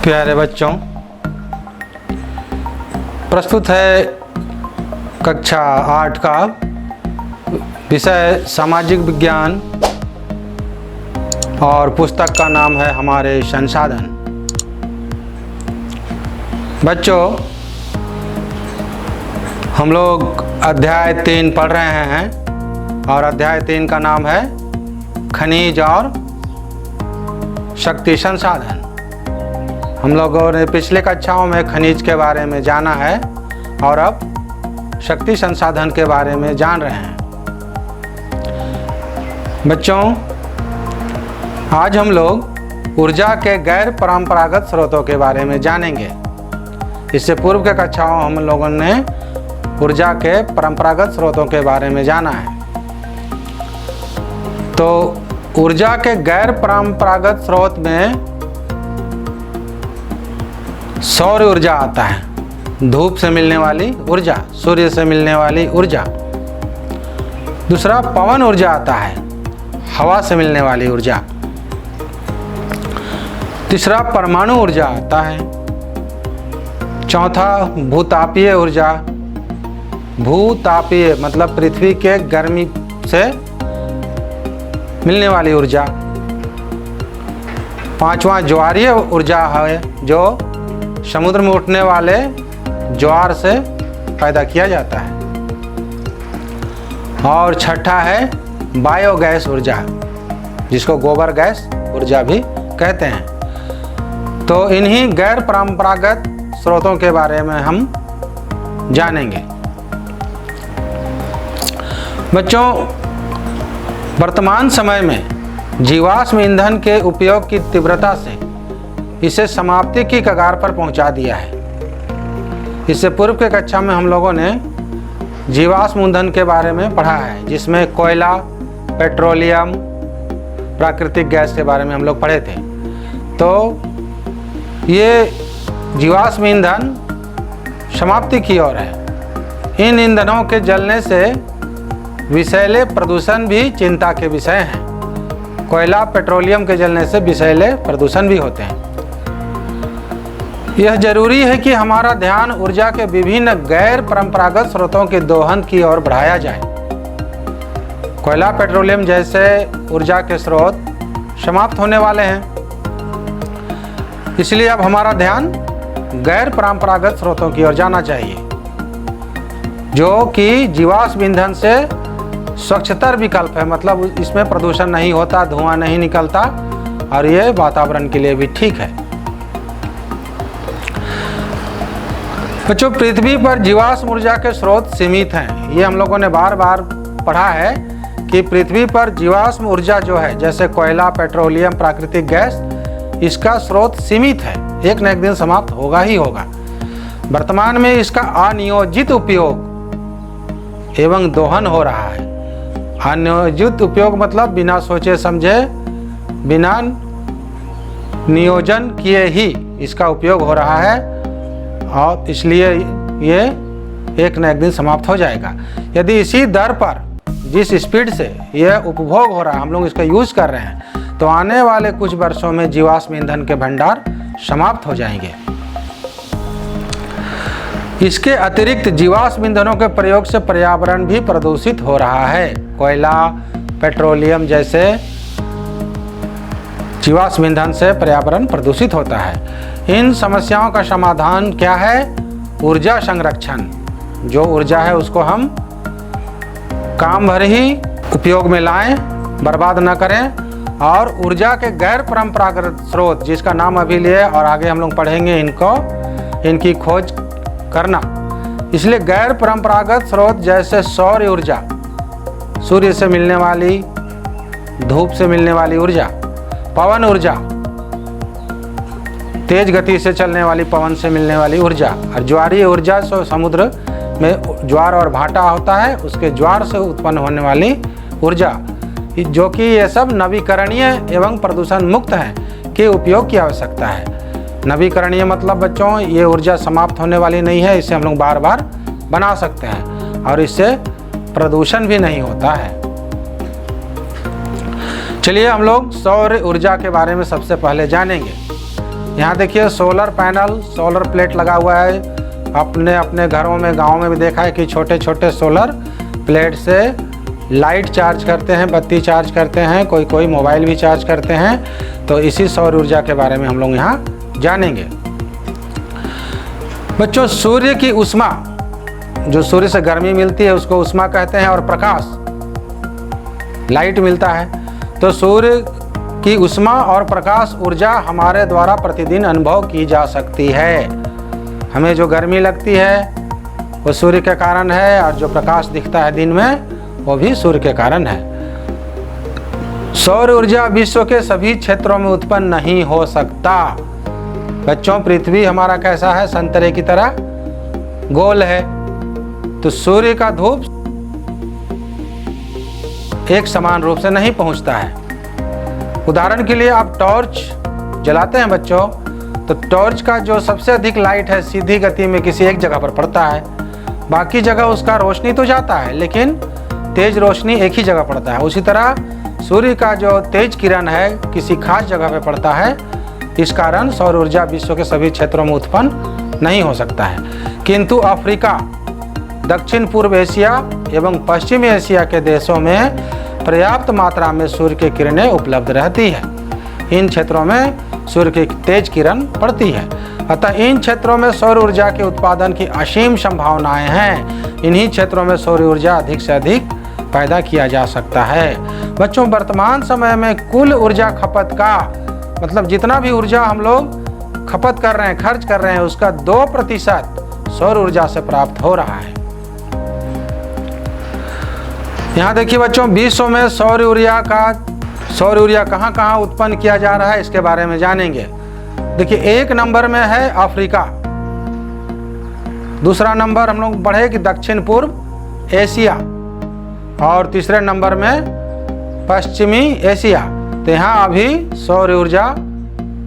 प्यारे बच्चों, प्रस्तुत है कक्षा 8 का विषय सामाजिक विज्ञान और पुस्तक का नाम है हमारे संसाधन। बच्चों, हम लोग अध्याय 3 पढ़ रहे हैं और अध्याय 3 का नाम है खनिज और शक्ति संसाधन। हम लोगों ने पिछले कक्षाओं में खनिज के बारे में जाना है और अब शक्ति संसाधन के बारे में जान रहे हैं। बच्चों, आज हम लोग ऊर्जा के गैर परंपरागत स्रोतों के बारे में जानेंगे। इससे पूर्व के कक्षाओं हम लोगों ने ऊर्जा के परंपरागत स्रोतों के बारे में जाना है। तो ऊर्जा के गैर परंपरागत स्रोत में सौर ऊर्जा आता है, धूप से मिलने वाली ऊर्जा, सूर्य से मिलने वाली ऊर्जा। दूसरा पवन ऊर्जा आता है, हवा से मिलने वाली ऊर्जा। तीसरा परमाणु ऊर्जा आता है। चौथा भूतापीय ऊर्जा, भूतापीय मतलब पृथ्वी के गर्मी से मिलने वाली ऊर्जा। पांचवा ज्वारीय ऊर्जा है, जो समुद्र में उठने वाले ज्वार से पैदा किया जाता है। और छठा है बायोगैस ऊर्जा, जिसको गोबर गैस ऊर्जा भी कहते हैं। तो इन्हीं गैर परंपरागत स्रोतों के बारे में हम जानेंगे। बच्चों, वर्तमान समय में जीवाश्म ईंधन के उपयोग की तीव्रता से इसे समाप्ति की कगार पर पहुंचा दिया है। इससे पूर्व के कक्षा में हम लोगों ने जीवाश्म ईंधन के बारे में पढ़ा है, जिसमें कोयला, पेट्रोलियम, प्राकृतिक गैस के बारे में हम लोग पढ़े थे। तो ये जीवाश्म ईंधन समाप्ति की ओर है। इन ईंधनों के जलने से विषैले प्रदूषण भी चिंता के विषय हैं। कोयला, पेट्रोलियम के जलने से विषैले प्रदूषण भी होते हैं। यह जरूरी है कि हमारा ध्यान ऊर्जा के विभिन्न गैर परंपरागत स्रोतों के दोहन की ओर बढ़ाया जाए। कोयला, पेट्रोलियम जैसे ऊर्जा के स्रोत समाप्त होने वाले हैं, इसलिए अब हमारा ध्यान गैर परंपरागत स्रोतों की ओर जाना चाहिए, जो कि जीवाश्म ईंधन से स्वच्छतर विकल्प है। मतलब इसमें प्रदूषण नहीं होता, धुआं नहीं निकलता और ये वातावरण के लिए भी ठीक है। बच्चों, पृथ्वी पर जीवाश्म ऊर्जा के स्रोत सीमित हैं। ये हम लोगों ने बार बार पढ़ा है कि पृथ्वी पर जीवाश्म ऊर्जा जो है, जैसे कोयला, पेट्रोलियम, प्राकृतिक गैस, इसका स्रोत सीमित है, एक न एक दिन समाप्त होगा ही होगा। वर्तमान में इसका अनियोजित उपयोग एवं दोहन हो रहा है। अनियोजित उपयोग मतलब बिना सोचे समझे, बिना नियोजन किए ही इसका उपयोग हो रहा है और इसलिए ये एक न एक दिन समाप्त हो जाएगा। यदि इसी दर पर, जिस स्पीड से यह उपभोग हो रहा है, हम लोग इसका यूज कर रहे हैं, तो आने वाले कुछ वर्षों में जीवाश्म ईंधन के भंडार समाप्त हो जाएंगे। इसके अतिरिक्त जीवाश्म ईंधनों के प्रयोग से पर्यावरण भी प्रदूषित हो रहा है। कोयला, पेट्रोलियम जैसे जीवाश्म ईंधन से पर्यावरण प्रदूषित होता है। इन समस्याओं का समाधान क्या है? ऊर्जा संरक्षण। जो ऊर्जा है उसको हम काम भर ही उपयोग में लाएं, बर्बाद न करें। और ऊर्जा के गैर परंपरागत स्रोत, जिसका नाम अभी लिए और आगे हम लोग पढ़ेंगे, इनकी खोज करना। इसलिए गैर परंपरागत स्रोत जैसे सौर ऊर्जा, सूर्य से मिलने वाली, धूप से मिलने वाली ऊर्जा, पवन ऊर्जा, तेज गति से चलने वाली पवन से मिलने वाली ऊर्जा, और ज्वारीय ऊर्जा समुद्र में ज्वार और भाटा होता है, उसके ज्वार से उत्पन्न होने वाली ऊर्जा, जो कि ये सब नवीकरणीय एवं प्रदूषण मुक्त हैं, के उपयोग की आवश्यकता है। नवीकरणीय मतलब बच्चों, ये ऊर्जा समाप्त होने वाली नहीं है, इसे हम लोग बार बार बना सकते हैं और इससे प्रदूषण भी नहीं होता है। चलिए हम लोग सौर ऊर्जा के बारे में सबसे पहले जानेंगे। यहाँ देखिए सोलर पैनल, सोलर प्लेट लगा हुआ है। अपने अपने घरों में, गाँव में भी देखा है कि छोटे छोटे सोलर प्लेट से लाइट चार्ज करते हैं, बत्ती चार्ज करते हैं, कोई कोई मोबाइल भी चार्ज करते हैं। तो इसी सौर ऊर्जा के बारे में हम लोग यहाँ जानेंगे। बच्चों, सूर्य की ऊष्मा, जो सूर्य से गर्मी मिलती है उसको ऊष्मा कहते हैं, और प्रकाश, लाइट मिलता है। तो सूर्य की ऊष्मा और प्रकाश ऊर्जा हमारे द्वारा प्रतिदिन अनुभव की जा सकती है। हमें जो गर्मी लगती है वो सूर्य के कारण है, और जो प्रकाश दिखता है दिन में वो भी सूर्य के कारण है। सौर ऊर्जा विश्व के सभी क्षेत्रों में उत्पन्न नहीं हो सकता। बच्चों, पृथ्वी हमारा कैसा है? संतरे की तरह गोल है। तो सूर्य का धूप एक समान रूप से नहीं पहुंचता है। उदाहरण के लिए आप टॉर्च जलाते हैं बच्चों, तो टॉर्च का जो सबसे अधिक लाइट है सीधी गति में किसी एक जगह पर पड़ता है, बाकी जगह उसका रोशनी तो जाता है लेकिन तेज रोशनी एक ही जगह पड़ता है। उसी तरह सूर्य का जो तेज किरण है किसी खास जगह पे पड़ता है। इस कारण सौर ऊर्जा विश्व के सभी क्षेत्रों में उत्पन्न नहीं हो सकता है। किंतु अफ्रीका, दक्षिण पूर्व एशिया एवं पश्चिमी एशिया के देशों में पर्याप्त मात्रा में सूर्य की किरणें उपलब्ध रहती है। इन क्षेत्रों में सूर्य की तेज किरण पड़ती है, अतः इन क्षेत्रों में सौर ऊर्जा के उत्पादन की असीम संभावनाएं हैं। इन्हीं क्षेत्रों में सौर ऊर्जा अधिक से अधिक पैदा किया जा सकता है। बच्चों, वर्तमान समय में कुल ऊर्जा खपत का, मतलब जितना भी ऊर्जा हम लोग खपत कर रहे हैं, खर्च कर रहे हैं, उसका 2% सौर ऊर्जा से प्राप्त हो रहा है। यहाँ देखिए बच्चों, विश्व में सौर ऊर्जा कहाँ कहाँ उत्पन्न किया जा रहा है इसके बारे में जानेंगे। देखिए, 1 नंबर में है अफ्रीका, दूसरा नंबर हम लोग बढ़े कि दक्षिण पूर्व एशिया, और तीसरे नंबर में पश्चिमी एशिया। तो यहाँ अभी सौर ऊर्जा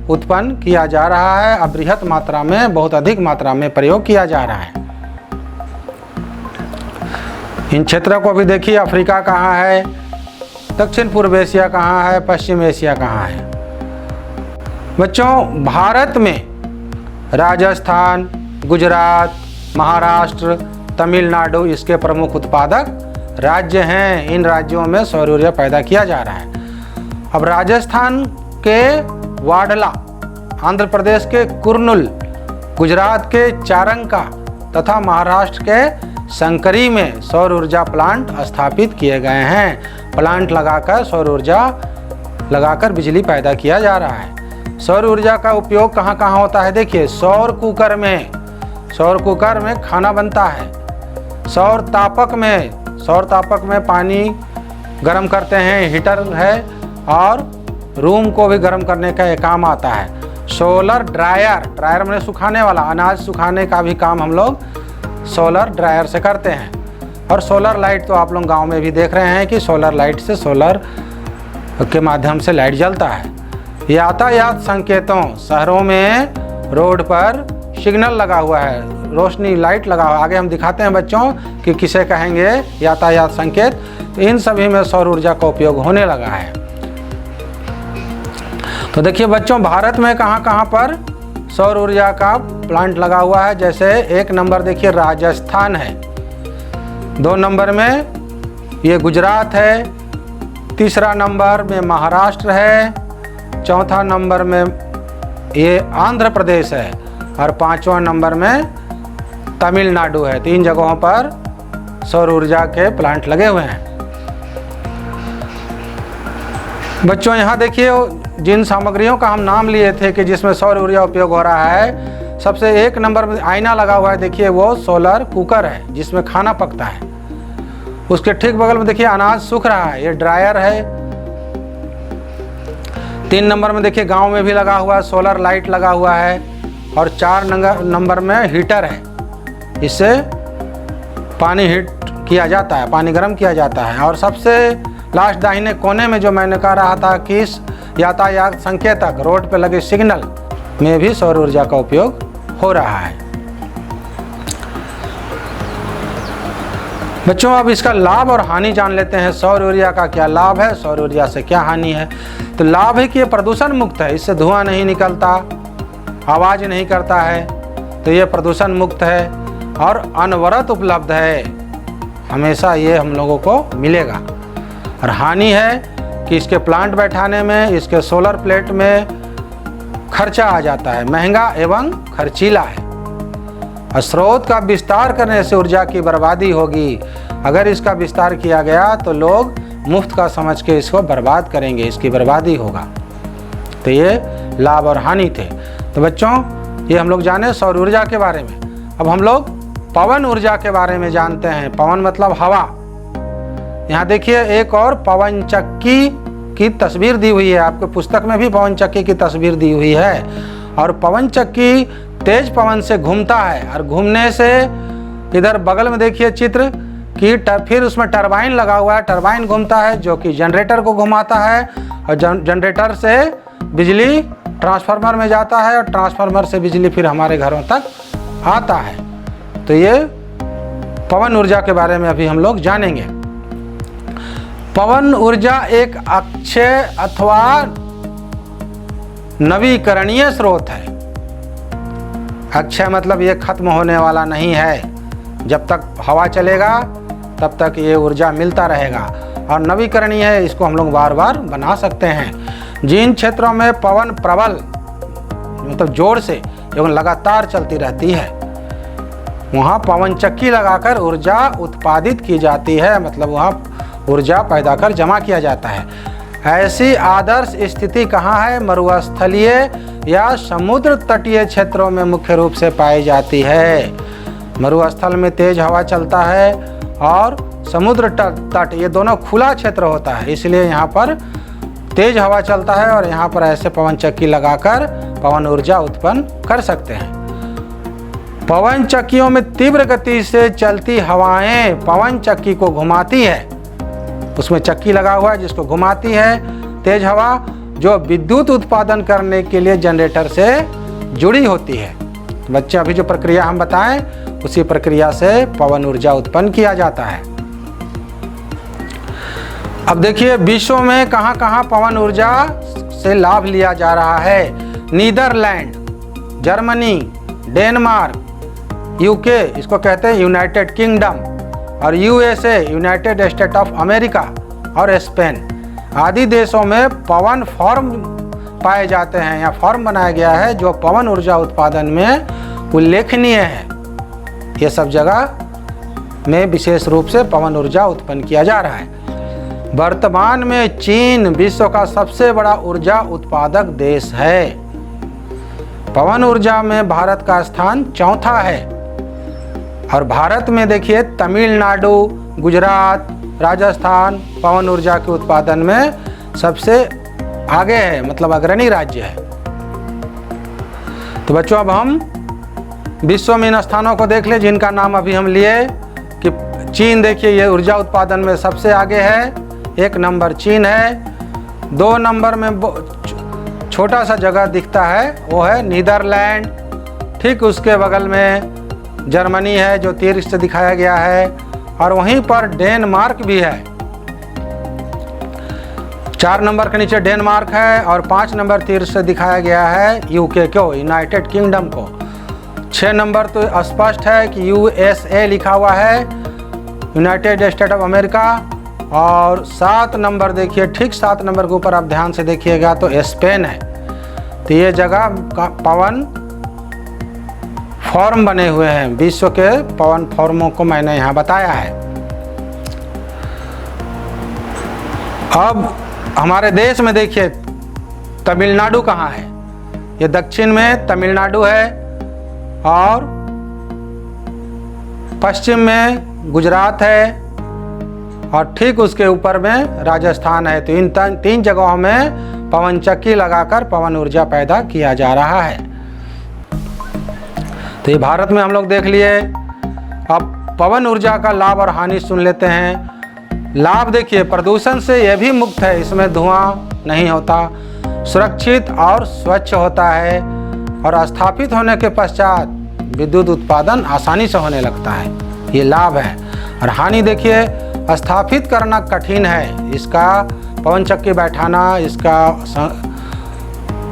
उत्पन्न किया जा रहा है, अब बृहत मात्रा में, बहुत अधिक मात्रा में प्रयोग किया जा रहा है। इन क्षेत्रों को भी देखिए, अफ्रीका कहाँ है, दक्षिण पूर्व एशिया कहाँ है, पश्चिम एशिया कहाँ है। बच्चों, भारत में राजस्थान, गुजरात, महाराष्ट्र, तमिलनाडु इसके प्रमुख उत्पादक राज्य हैं। इन राज्यों में सौर ऊर्जा पैदा किया जा रहा है। अब राजस्थान के वाडला, आंध्र प्रदेश के कुर्नूल, गुजरात के चारंका तथा महाराष्ट्र के संकरी में सौर ऊर्जा प्लांट स्थापित किए गए हैं। प्लांट लगाकर सौर ऊर्जा लगाकर बिजली पैदा किया जा रहा है। सौर ऊर्जा का उपयोग कहाँ कहाँ होता है? देखिए, सौर कुकर में खाना बनता है। सौर तापक में पानी गर्म करते हैं, हीटर है, और रूम को भी गर्म करने का एक काम आता है। सोलर ड्रायर में सुखाने वाला, अनाज सुखाने का भी काम हम लोग सोलर ड्रायर से करते हैं। और सोलर लाइट तो आप लोग गांव में भी देख रहे हैं कि सोलर लाइट से, सोलर के माध्यम से लाइट जलता है। यातायात संकेतों, शहरों में रोड पर सिग्नल लगा हुआ है, रोशनी लाइट लगा हुआ है, आगे हम दिखाते हैं बच्चों कि किसे कहेंगे यातायात संकेत। तो इन सभी में सौर ऊर्जा का उपयोग होने लगा है। तो देखिए बच्चों, भारत में कहाँ कहाँ पर सौर ऊर्जा का प्लांट लगा हुआ है। जैसे 1 नंबर देखिए राजस्थान है, 2 नंबर में ये गुजरात है, तीसरा नंबर में महाराष्ट्र है, चौथा नंबर में ये आंध्र प्रदेश है, और 5वां नंबर में तमिलनाडु है। 3 जगहों पर सौर ऊर्जा के प्लांट लगे हुए हैं। बच्चों, यहाँ देखिए जिन सामग्रियों का हम नाम लिए थे कि जिसमें सौर ऊर्जा उपयोग हो रहा है, सबसे 1 नंबर में आईना लगा हुआ है। देखिए, वो सोलर कुकर है जिसमें खाना पकता है। उसके ठीक बगल में देखिए अनाज सूख रहा है, ये ड्रायर है। 3 नंबर में देखिए गांव में भी लगा हुआ है, सोलर लाइट लगा हुआ है। और 4 नंबर में हीटर है, इससे पानी हीट किया जाता है, पानी गर्म किया जाता है। और सबसे लास्ट दाहिने कोने में जो मैंने कह रहा था कि यातायात संकेतक, रोड पे लगे सिग्नल में भी सौर ऊर्जा का उपयोग हो रहा है। बच्चों, अब इसका लाभ और हानि जान लेते हैं। सौर ऊर्जा का क्या लाभ है, सौर ऊर्जा से क्या हानि है। तो लाभ है कि ये प्रदूषण मुक्त है, इससे धुआं नहीं निकलता, आवाज़ नहीं करता है, तो ये प्रदूषण मुक्त है और अनवरत उपलब्ध है, हमेशा ये हम लोगों को मिलेगा। और हानि है कि इसके प्लांट बैठाने में, इसके सोलर प्लेट में खर्चा आ जाता है, महंगा एवं खर्चीला है। और स्रोत का विस्तार करने से ऊर्जा की बर्बादी होगी। अगर इसका विस्तार किया गया तो लोग मुफ्त का समझ के इसको बर्बाद करेंगे, इसकी बर्बादी होगा। तो ये लाभ और हानि थे। तो बच्चों, ये हम लोग जाने सौर ऊर्जा के बारे में। अब हम लोग पवन ऊर्जा के बारे में जानते हैं। पवन मतलब हवा। यहाँ देखिए एक और पवन चक्की की तस्वीर दी हुई है, आपके पुस्तक में भी पवन चक्की की तस्वीर दी हुई है। और पवन चक्की तेज पवन से घूमता है और घूमने से इधर बगल में देखिए चित्र कि फिर उसमें टरबाइन लगा हुआ है, टरबाइन घूमता है जो कि जनरेटर को घुमाता है और जनरेटर से बिजली ट्रांसफार्मर में जाता है और ट्रांसफार्मर से बिजली फिर हमारे घरों तक आता है। तो ये पवन ऊर्जा के बारे में अभी हम लोग जानेंगे। पवन ऊर्जा एक अक्षय अथवा नवीकरणीय स्रोत है। अक्षय मतलब ये खत्म होने वाला नहीं है, जब तक हवा चलेगा तब तक ये ऊर्जा मिलता रहेगा। और नवीकरणीय है, इसको हम लोग बार बार बना सकते हैं। जिन क्षेत्रों में पवन प्रबल मतलब जोर से एवं लगातार चलती रहती है, वहाँ पवन चक्की लगाकर ऊर्जा उत्पादित की जाती है, मतलब वहाँ ऊर्जा पैदा कर जमा किया जाता है। ऐसी आदर्श स्थिति कहाँ है? मरुस्थलीय या समुद्र तटीय क्षेत्रों में मुख्य रूप से पाई जाती है। मरुस्थल में तेज हवा चलता है और समुद्र तट ये दोनों खुला क्षेत्र होता है, इसलिए यहाँ पर तेज हवा चलता है और यहाँ पर ऐसे पवन चक्की लगाकर पवन ऊर्जा उत्पन्न कर सकते हैं। पवन चक्कियों में तीव्र गति से चलती हवाएं पवन चक्की को घुमाती है। उसमें चक्की लगा हुआ है जिसको घुमाती है तेज हवा, जो विद्युत उत्पादन करने के लिए जनरेटर से जुड़ी होती है। बच्चे, अभी जो प्रक्रिया हम बताएं उसी प्रक्रिया से पवन ऊर्जा उत्पन्न किया जाता है। अब देखिए विश्व में कहां कहां पवन ऊर्जा से लाभ लिया जा रहा है। नीदरलैंड, जर्मनी, डेनमार्क, यूके इसको कहते हैं यूनाइटेड किंगडम, और USA United state of America और स्पेन आदि देशों में पवन फार्म पाए जाते हैं। यहाँ फार्म बनाया गया है जो पवन ऊर्जा उत्पादन में उल्लेखनीय है। ये सब जगह में विशेष रूप से पवन ऊर्जा उत्पन्न किया जा रहा है। वर्तमान में चीन विश्व का सबसे बड़ा ऊर्जा उत्पादक देश है। पवन ऊर्जा में भारत का स्थान चौथा है। और भारत में देखिए तमिलनाडु, गुजरात, राजस्थान पवन ऊर्जा के उत्पादन में सबसे आगे है, मतलब अग्रणी राज्य है। तो बच्चों, अब हम विश्व में इन स्थानों को देख ले जिनका नाम अभी हम लिए कि चीन देखिए ये ऊर्जा उत्पादन में सबसे आगे है। 1 नंबर चीन है। 2 नंबर में छोटा सा जगह दिखता है वो है नीदरलैंड। ठीक उसके बगल में जर्मनी है जो तीर से दिखाया गया है, और वहीं पर डेनमार्क भी है। 4 नंबर के नीचे डेनमार्क है और 5 नंबर तीर से दिखाया गया है यूके को, यूनाइटेड किंगडम को। 6 नंबर तो स्पष्ट है कि यूएसए लिखा हुआ है, यूनाइटेड स्टेट ऑफ अमेरिका। और 7 नंबर देखिए, ठीक 7 नंबर के ऊपर आप ध्यान से देखिएगा तो स्पेन है। तो ये जगह पवन फॉर्म बने हुए हैं। विश्व के पवन फॉर्मों को मैंने यहाँ बताया है। अब हमारे देश में देखिए तमिलनाडु कहाँ है? ये दक्षिण में तमिलनाडु है और पश्चिम में गुजरात है और ठीक उसके ऊपर में राजस्थान है। तो इन 3 जगहों में पवन चक्की लगाकर पवन ऊर्जा पैदा किया जा रहा है। तो ये भारत में हम लोग देख लिए। अब पवन ऊर्जा का लाभ और हानि सुन लेते हैं। लाभ देखिए, प्रदूषण से यह भी मुक्त है, इसमें धुआं नहीं होता, सुरक्षित और स्वच्छ होता है, और स्थापित होने के पश्चात विद्युत उत्पादन आसानी से होने लगता है। ये लाभ है। और हानि देखिए, स्थापित करना कठिन है, इसका पवन चक्की बैठाना, इसका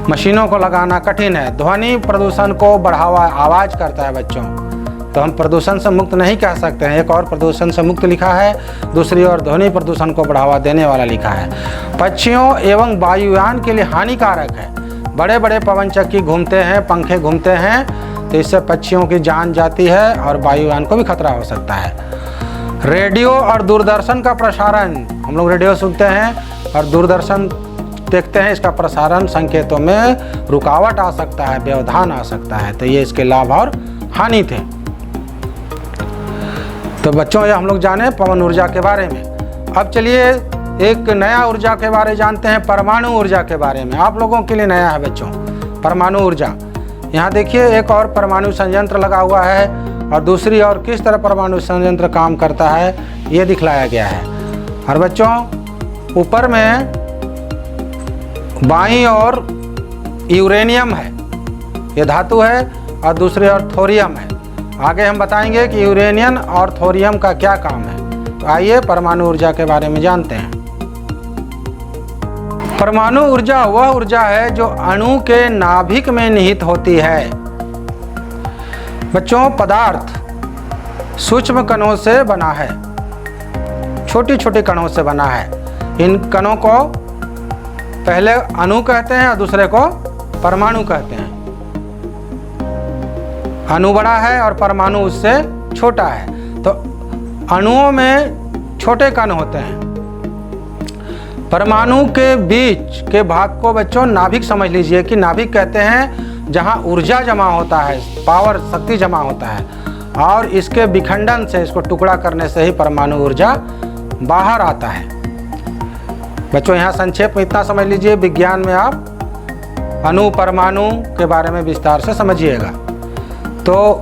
मशीनों को लगाना कठिन है। ध्वनि प्रदूषण को बढ़ावा आवाज़ करता है बच्चों, तो हम प्रदूषण से मुक्त नहीं कह सकते हैं। एक और प्रदूषण से मुक्त लिखा है, दूसरी ओर ध्वनि प्रदूषण को बढ़ावा देने वाला लिखा है। पक्षियों एवं वायुयान के लिए हानिकारक है। बड़े बड़े पवन चक्की घूमते हैं, पंखे घूमते हैं, तो इससे पक्षियों की जान जाती है और वायुयान को भी खतरा हो सकता है। रेडियो और दूरदर्शन का प्रसारण, हम लोग रेडियो सुनते हैं और दूरदर्शन देखते हैं, इसका प्रसारण संकेतों में रुकावट आ सकता है, व्यवधान आ सकता है। तो ये इसके लाभ और हानि थे। तो बच्चों ये हम लोग जाने पवन ऊर्जा के बारे में। अब चलिए एक नया ऊर्जा के बारे में जानते हैं, परमाणु ऊर्जा के बारे में। आप लोगों के लिए नया है बच्चों परमाणु ऊर्जा। यहाँ देखिए एक और परमाणु संयंत्र लगा हुआ है और दूसरी ओर किस तरह परमाणु संयंत्र काम करता है ये दिखलाया गया है। और बच्चों ऊपर में बाईं ओर यूरेनियम है, ये धातु है, और दूसरी ओर थोरियम है। आगे हम बताएंगे कि यूरेनियम और थोरियम का क्या काम है। तो आइए परमाणु ऊर्जा के बारे में जानते हैं। परमाणु ऊर्जा वह ऊर्जा है जो अणु के नाभिक में निहित होती है। बच्चों पदार्थ सूक्ष्म कणों से बना है, छोटी छोटी कणों से बना है। इन कणों को पहले अणु कहते हैं और दूसरे को परमाणु कहते हैं। अणु बड़ा है और परमाणु उससे छोटा है। तो अणुओं में छोटे कण होते हैं। परमाणु के बीच के भाग को बच्चों नाभिक समझ लीजिए कि नाभिक कहते हैं जहां ऊर्जा जमा होता है, पावर शक्ति जमा होता है, और इसके विखंडन से, इसको टुकड़ा करने से ही परमाणु ऊर्जा बाहर आता है। बच्चों यहाँ संक्षेप में इतना समझ लीजिए, विज्ञान में आप अणु परमाणु के बारे में विस्तार से समझिएगा। तो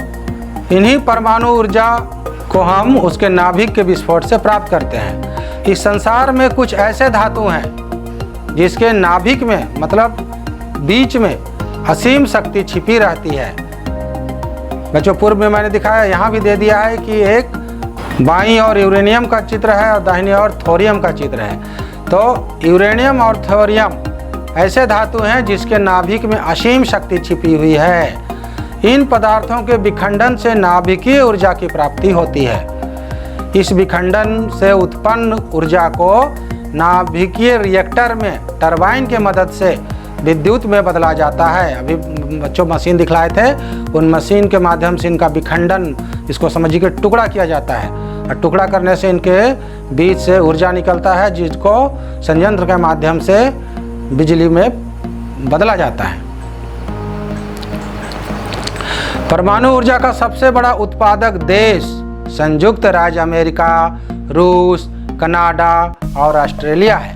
इन्हीं परमाणु ऊर्जा को हम उसके नाभिक के विस्फोट से प्राप्त करते हैं। इस संसार में कुछ ऐसे धातु हैं जिसके नाभिक में, मतलब बीच में असीम शक्ति छिपी रहती है। बच्चों पूर्व में मैंने दिखाया, यहाँ भी दे दिया है कि एक बाईं ओर यूरेनियम का चित्र है और दाहिनी ओर थोरियम का चित्र है। तो यूरेनियम और थोरियम ऐसे धातु हैं जिसके नाभिक में असीम शक्ति छिपी हुई है। इन पदार्थों के विखंडन से नाभिकीय ऊर्जा की प्राप्ति होती है। इस विखंडन से उत्पन्न ऊर्जा को नाभिकीय रिएक्टर में टरबाइन के मदद से विद्युत में बदला जाता है। अभी बच्चों मशीन दिखलाए थे, उन मशीन के माध्यम से इनका विखंडन, इसको समझिए कि टुकड़ा किया जाता है, और टुकड़ा करने से इनके बीच से ऊर्जा निकलता है जिसको संयंत्र के माध्यम से बिजली में बदला जाता है। परमाणु ऊर्जा का सबसे बड़ा उत्पादक देश संयुक्त राज्य अमेरिका, रूस, कनाडा और ऑस्ट्रेलिया है।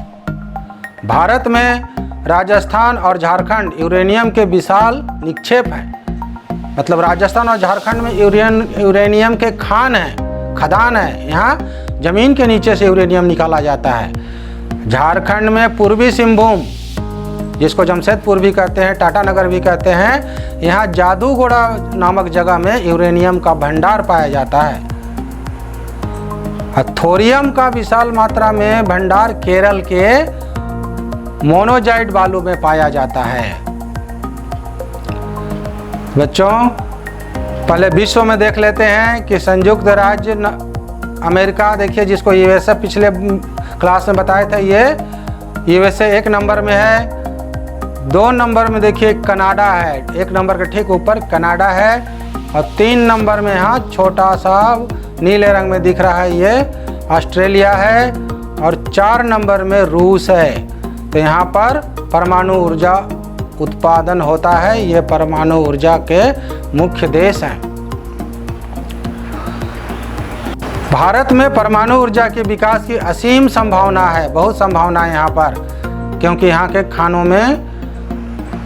भारत में राजस्थान और झारखंड यूरेनियम के विशाल निक्षेप हैं। मतलब राजस्थान और झारखंड में यूरेनियम के खदान है। यहाँ जमीन के नीचे से यूरेनियम निकाला जाता है। झारखंड में पूर्वी सिंहभूम, जिसको जमशेदपुर भी कहते हैं, टाटानगर भी कहते हैं, यहाँ जादूगोड़ा नामक जगह में यूरेनियम का भंडार पाया जाता है। थोरियम का विशाल मात्रा में भंडार केरल के मोनोजाइट बालू में पाया जाता है। बच्चों पहले विश्व में देख लेते हैं कि संयुक्त राज्य अमेरिका, देखिए जिसको यूएसए पिछले क्लास में बताए थे, ये यूएसए 1 नंबर में है। 2 नंबर में देखिए कनाडा है, 1 नंबर के ठीक ऊपर कनाडा है, और 3 नंबर में यहाँ छोटा सा नीले रंग में दिख रहा है ये ऑस्ट्रेलिया है, और 4 नंबर में रूस है। तो यहाँ पर परमाणु ऊर्जा उत्पादन होता है। ये परमाणु ऊर्जा के मुख्य देश हैं। भारत में परमाणु ऊर्जा के विकास की असीम संभावना है, बहुत संभावना है यहाँ पर, क्योंकि यहाँ के खानों में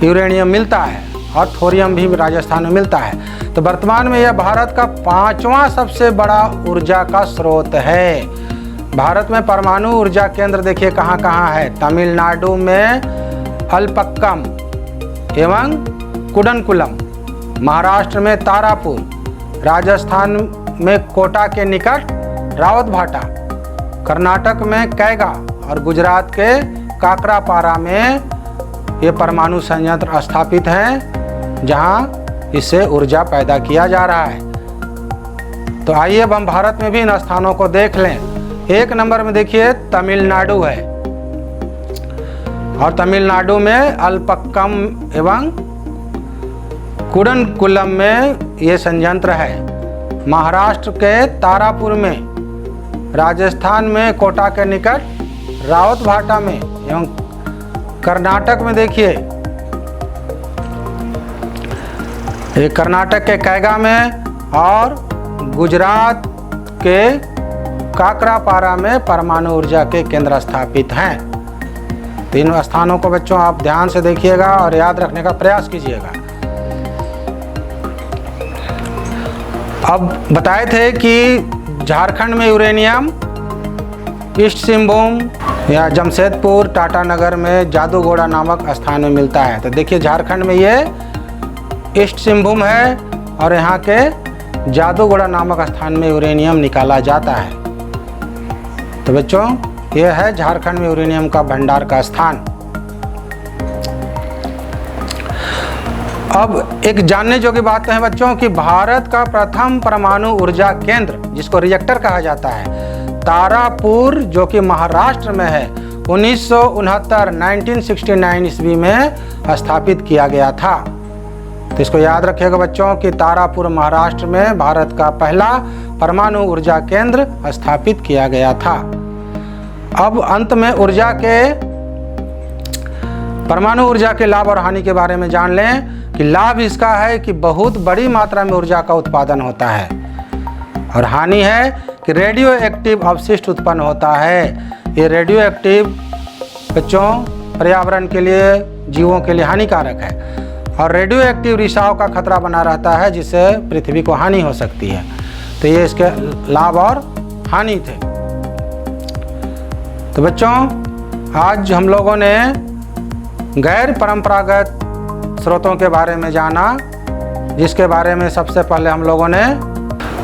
यूरेनियम मिलता है और थोरियम भी राजस्थान में मिलता है। तो वर्तमान में यह भारत का 5वां सबसे बड़ा ऊर्जा का स्रोत है। भारत में परमाणु ऊर्जा केंद्र देखिए कहाँ कहाँ है। तमिलनाडु में अल्पक्कम एवं कुडनकुलम, महाराष्ट्र में तारापुर, राजस्थान में कोटा के निकट रावतभाटा, कर्नाटक में कैगा और गुजरात के काकरापारा में ये परमाणु संयंत्र स्थापित हैं जहां इससे ऊर्जा पैदा किया जा रहा है। तो आइए अब हम भारत में भी इन स्थानों को देख लें। 1 नंबर में देखिए तमिलनाडु है, और तमिलनाडु में अल्पक्कम एवं कुडनकुलम में ये संयंत्र है। महाराष्ट्र के तारापुर में, राजस्थान में कोटा के निकट रावतभाटा में, एवं कर्नाटक में देखिए ये कर्नाटक के कैगा में, और गुजरात के काकरापारा में परमाणु ऊर्जा के केंद्र स्थापित हैं। तो इन स्थानों को बच्चों आप ध्यान से देखिएगा और याद रखने का प्रयास कीजिएगा। अब बताए थे कि झारखंड में यूरेनियम ईस्ट सिंहभूम या जमशेदपुर टाटानगर में जादूगोड़ा नामक स्थान में मिलता है। तो देखिए झारखंड में ये ईस्ट सिंहभूम है और यहाँ के जादूगोड़ा नामक स्थान में यूरेनियम निकाला जाता है। तो बच्चों ये है झारखंड में यूरेनियम का भंडार का स्थान। अब एक जानने जोगी बात है बच्चों कि भारत का प्रथम परमाणु ऊर्जा केंद्र, जिसको रिएक्टर कहा जाता है, तारापुर जो कि महाराष्ट्र में है, 1969 ईस्वी में स्थापित किया गया था। तो इसको याद रखिएगा बच्चों कि तारापुर महाराष्ट्र में भारत का पहला परमाणु ऊर्जा केंद्र स्थापित किया गया था। अब अंत में परमाणु ऊर्जा के लाभ और हानि के बारे में जान लें कि लाभ इसका है कि बहुत बड़ी मात्रा में ऊर्जा का उत्पादन होता है, और हानि है कि रेडियो एक्टिव अपशिष्ट उत्पन्न होता है। ये रेडियो एक्टिव बच्चों पर्यावरण के लिए, जीवों के लिए हानिकारक है, और रेडियो एक्टिव रिसाव का खतरा बना रहता है जिससे पृथ्वी को हानि हो सकती है। तो ये इसके लाभ और हानि थे। तो बच्चों आज हम लोगों ने गैर परंपरागत स्रोतों के बारे में जाना, जिसके बारे में सबसे पहले हम लोगों ने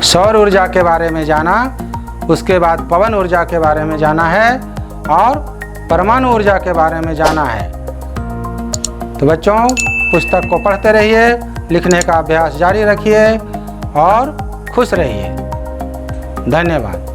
सौर ऊर्जा के बारे में जाना, उसके बाद पवन ऊर्जा के बारे में जाना है, और परमाणु ऊर्जा के बारे में जाना है। तो बच्चों पुस्तक को पढ़ते रहिए, लिखने का अभ्यास जारी रखिए और खुश रहिए। धन्यवाद।